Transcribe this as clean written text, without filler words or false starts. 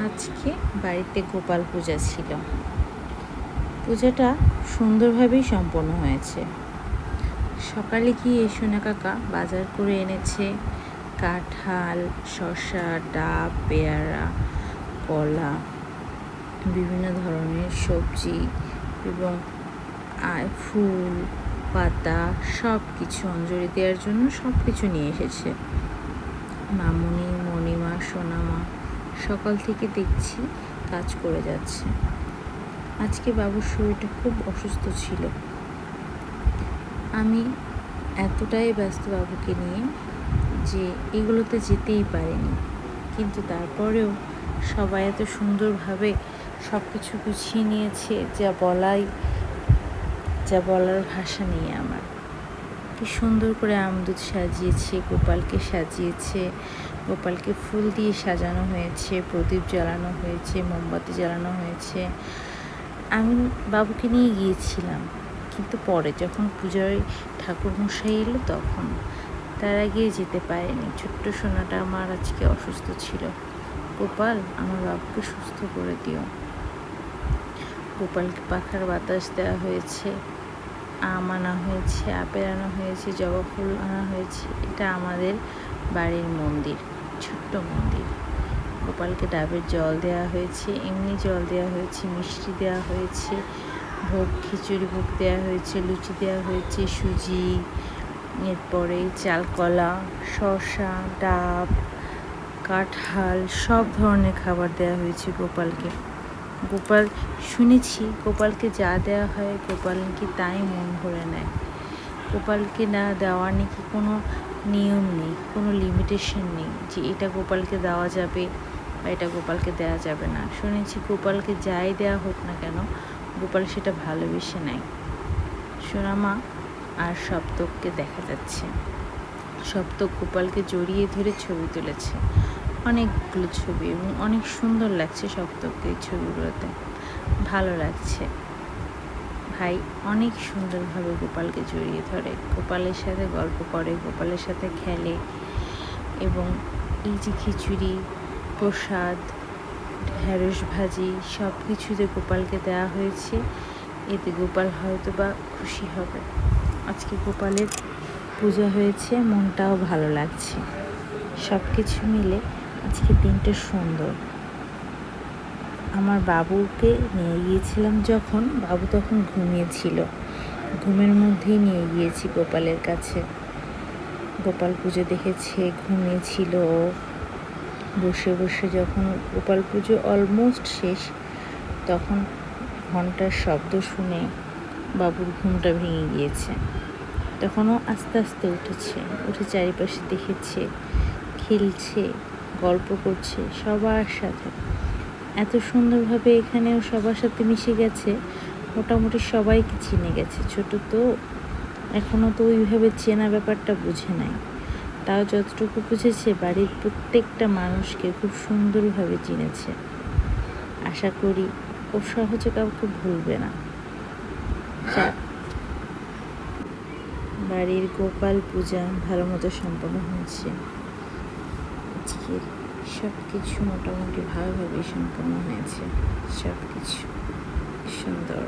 আজকে বাড়িতে গোপাল পূজা ছিল। পূজাটা সুন্দরভাবেই সম্পন্ন হয়েছে। সকালে গিয়ে সোনা কাকা বাজার করে এনেছে কাঁঠাল, শসা, ডাব, পেয়ারা, কলা, বিভিন্ন ধরনের সবজি এবং ফুল পাতা সব কিছু অঞ্জলি দেওয়ার জন্য সব কিছু নিয়ে এসেছে। মামুনি, মণিমা, সোনামা সকাল থেকে দেখছি কাজ করে যাচ্ছে। আজকে বাবুর শরীরটা খুব অসুস্থ ছিল। আমি এতটাই ব্যস্ত বাবুকে নিয়ে যে এগুলোতে যেতেই পারিনি, কিন্তু তারপরেও সবাই এত সুন্দরভাবে সব কিছু গুছিয়ে নিয়েছে যা বলার ভাষা নেই আমার। কি সুন্দর করে আমদুদ সাজিয়েছে, গোপালকে সাজিয়েছে, গোপালকে ফুল দিয়ে সাজানো হয়েছে, প্রদীপ জ্বালানো হয়েছে, মোমবাতি জ্বালানো হয়েছে। আমি বাবুকে নিয়ে গিয়েছিলাম, কিন্তু পরে যখন পূজায় ঠাকুরমশাই এলো তখন, তার আগে যেতে পারেনি। ছোট্ট সোনাটা আমার আজকে অসুস্থ ছিল। গোপাল, আমার বাবুকে সুস্থ করে দিও। গোপালকে পাখার বাতাস দেওয়া হয়েছে, আম আনা হয়েছে, আপেল আনা হয়েছে, জবা ফুল আনা হয়েছে। এটা আমাদের বাড়ির মন্দির, ছোট্ট মন্দির। গোপালকে ডাবের জল দেওয়া হয়েছে, এমনি জল দেওয়া হয়েছে, মিষ্টি দেওয়া হয়েছে, ভোগ খিচুড়ি ভোগ দেওয়া হয়েছে, লুচি দেওয়া হয়েছে, সুজি, এরপরে চালকলা, শসা, ডাব, কাঁঠাল সব ধরনের খাবার দেওয়া হয়েছে গোপালকে। গোপাল, শুনেছি গোপালকে যা দেওয়া হয় গোপাল নাকি তাই মন ভরে নেয়। গোপালকে না দেওয়ার নাকি কোনো নিয়ম নেই, কোনো লিমিটেশন নেই যে এটা গোপালকে দেওয়া যাবে বা এটা গোপালকে দেওয়া যাবে না। শুনেছি গোপালকে যাই দেওয়া হোক না কেন গোপাল সেটা ভালোবেসে নেয়। সোনামা আর সপ্তককে দেখা যাচ্ছে। সপ্তক গোপালকে জড়িয়ে ধরে ছবি তুলেছে, অনেকগুলো ছবি, এবং অনেক সুন্দর লাগছে সপ্তককে এই ছবিগুলোতে, ভালো লাগছে। ভাই অনেক সুন্দরভাবে গোপালকে জড়িয়ে ধরে, গোপালের সাথে গল্প করে, গোপালের সাথে খেলে, এবং এই যে খিচুড়ি, প্রসাদ, ঢেঁড়স ভাজি সব কিছু যে গোপালকে দেওয়া হয়েছে, এতে গোপাল হয়তো বা খুশি হবে। আজকে গোপালের পূজা হয়েছে, মনটাও ভালো লাগছে। সব কিছু মিলে আজকে দিনটা সুন্দর। আমার বাবুকে নিয়ে গিয়েছিলাম যখন, বাবু তখন ঘুমিয়েছিল, ঘুমের মধ্যেই নিয়ে গিয়েছি গোপালের কাছে। গোপাল পুজো দেখেছে, ঘুমিয়েছিল। বসে বসে যখন গোপাল পুজো অলমোস্ট শেষ, তখন ঘন্টার শব্দ শুনে বাবুর ঘুমটা ভেঙে গিয়েছে। তখনও আস্তে আস্তে উঠে চারিপাশে দেখেছে, খেলছে, গল্প করছে সবার সাথে। এত সুন্দরভাবে এখানেও সবার সাথে মিশে গেছে, মোটামুটি সবাইকে চিনে গেছে। ছোট তো, এখনও তো ওইভাবে চেনা ব্যাপারটা বুঝে নাই, তাও যতটুকু বুঝেছে বাড়ির প্রত্যেকটা মানুষকে খুব সুন্দরভাবে চিনেছে। আশা করি ও সহজে কাউকে ভুলবে না। বাড়ির গোপাল পূজা ভালো মতো সম্পন্ন হয়েছে। আজকের সব কিছু মোটামুটি ভালোভাবেই সম্পন্ন হয়েছে, সব কিছু সুন্দর।